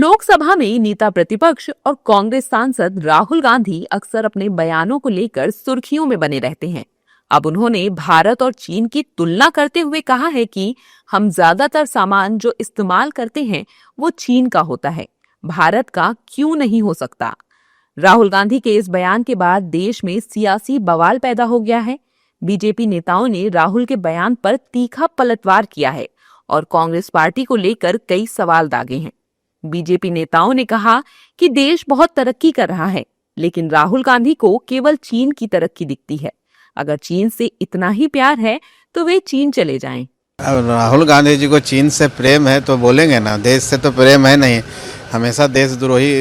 लोकसभा में नेता प्रतिपक्ष और कांग्रेस सांसद राहुल गांधी अक्सर अपने बयानों को लेकर सुर्खियों में बने रहते हैं। अब उन्होंने भारत और चीन की तुलना करते हुए कहा है कि हम ज्यादातर सामान जो इस्तेमाल करते हैं वो चीन का होता है, भारत का क्यों नहीं हो सकता। राहुल गांधी के इस बयान के बाद देश में सियासी बवाल पैदा हो गया है। बीजेपी नेताओं ने राहुल के बयान पर तीखा पलटवार किया है और कांग्रेस पार्टी को लेकर कई सवाल दागे हैं। बीजेपी नेताओं ने कहा कि देश बहुत तरक्की कर रहा है, लेकिन राहुल गांधी को केवल चीन की तरक्की दिखती है। अगर चीन से इतना ही प्यार है तो वे चीन चले जाएं। अब राहुल गांधी जी को चीन से प्रेम है तो बोलेंगे ना, देश से तो प्रेम है नहीं। हमेशा देशद्रोही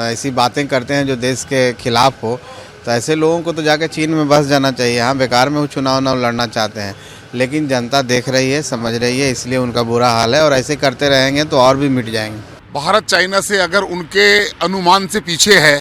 ऐसी बातें करते हैं जो देश के खिलाफ हो, तो ऐसे लोगों को तो जाके चीन में बस जाना चाहिए। हाँ, बेकार में वो चुनाव लड़ना चाहते हैं, लेकिन जनता देख रही है, समझ रही है, इसलिए उनका बुरा हाल है और ऐसे करते रहेंगे तो और भी मिट जाएंगे। भारत चाइना से अगर उनके अनुमान से पीछे है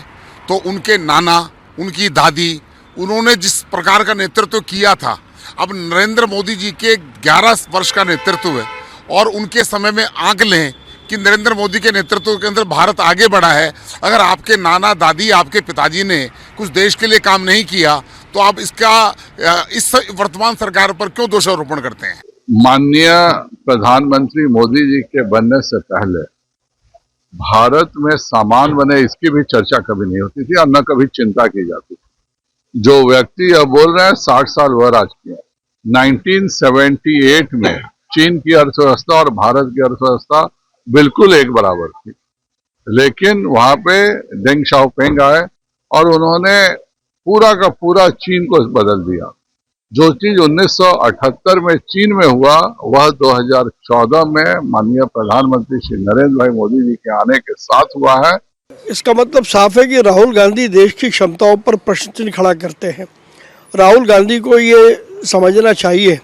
तो उनके नाना, उनकी दादी, उन्होंने जिस प्रकार का नेतृत्व किया था, अब नरेंद्र मोदी जी के 11 वर्ष का नेतृत्व है और उनके समय में आंक लें कि नरेंद्र मोदी के नेतृत्व के अंदर भारत आगे बढ़ा है। अगर आपके नाना दादी, आपके पिताजी ने कुछ देश के लिए काम नहीं किया तो आप इस वर्तमान सरकार पर क्यों दोषारोपण करते हैं? माननीय प्रधानमंत्री मोदी जी के बनने से पहले भारत में सामान बने इसकी भी चर्चा कभी नहीं होती थी और न कभी चिंता की जाती थी। जो व्यक्ति अब बोल रहे हैं 60 साल वह राज किया। 1978 में चीन की अर्थव्यवस्था और भारत की अर्थव्यवस्था बिल्कुल एक बराबर थी, लेकिन वहां पे डेंग शाओपिंग आए और उन्होंने पूरा का पूरा चीन को बदल दिया। जो चीज 1978 में चीन में हुआ वह 2014 में माननीय प्रधानमंत्री श्री नरेंद्र भाई मोदी जी के आने के साथ हुआ है। इसका मतलब साफ है कि राहुल गांधी देश की क्षमताओं पर प्रश्न चिन्ह खड़ा करते हैं। राहुल गांधी को ये समझना चाहिए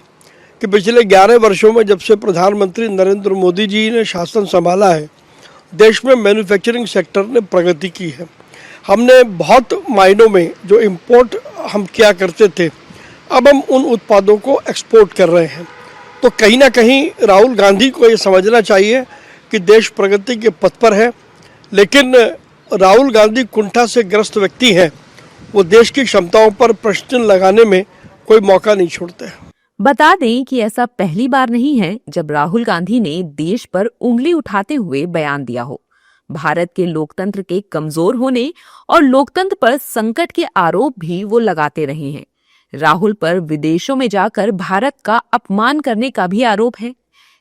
कि पिछले 11 वर्षों में जब से प्रधानमंत्री नरेंद्र मोदी जी ने शासन संभाला है, देश में मैन्युफैक्चरिंग सेक्टर ने प्रगति की है। हमने बहुत मायनों में जो इम्पोर्ट हम किया करते थे, अब हम उन उत्पादों को एक्सपोर्ट कर रहे हैं। तो कहीं ना कहीं राहुल गांधी को ये समझना चाहिए कि देश प्रगति के पथ पर है, लेकिन राहुल गांधी कुंठा से ग्रस्त व्यक्ति हैं। वो देश की क्षमताओं पर प्रश्न लगाने में कोई मौका नहीं छोड़ते। बता दें कि ऐसा पहली बार नहीं है जब राहुल गांधी ने देश पर उंगली उठाते हुए बयान दिया हो। भारत के लोकतंत्र के कमजोर होने और लोकतंत्र पर संकट के आरोप भी वो लगाते रहे हैं। राहुल पर विदेशों में जाकर भारत का अपमान करने का भी आरोप है।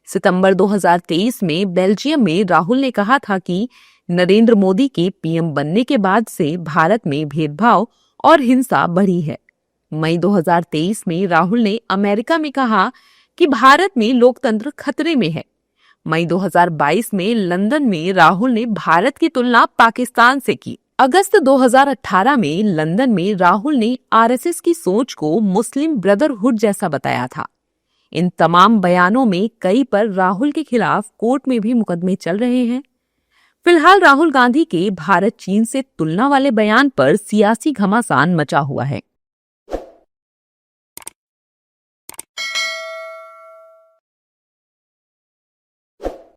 सितंबर 2023 में बेल्जियम में राहुल ने कहा था कि नरेंद्र मोदी के पीएम बनने के बाद से भारत में भेदभाव और हिंसा बढ़ी है। मई 2023 में राहुल ने अमेरिका में कहा कि भारत में लोकतंत्र खतरे में है। मई 2022 में लंदन में राहुल ने भारत की तुलना पाकिस्तान से की। अगस्त 2018 में लंदन में राहुल ने आरएसएस की सोच को मुस्लिम ब्रदरहुड जैसा बताया था। इन तमाम बयानों में कई पर राहुल के खिलाफ कोर्ट में भी मुकदमे चल रहे हैं। फिलहाल राहुल गांधी के भारत चीन से तुलना वाले बयान पर सियासी घमासान मचा हुआ है।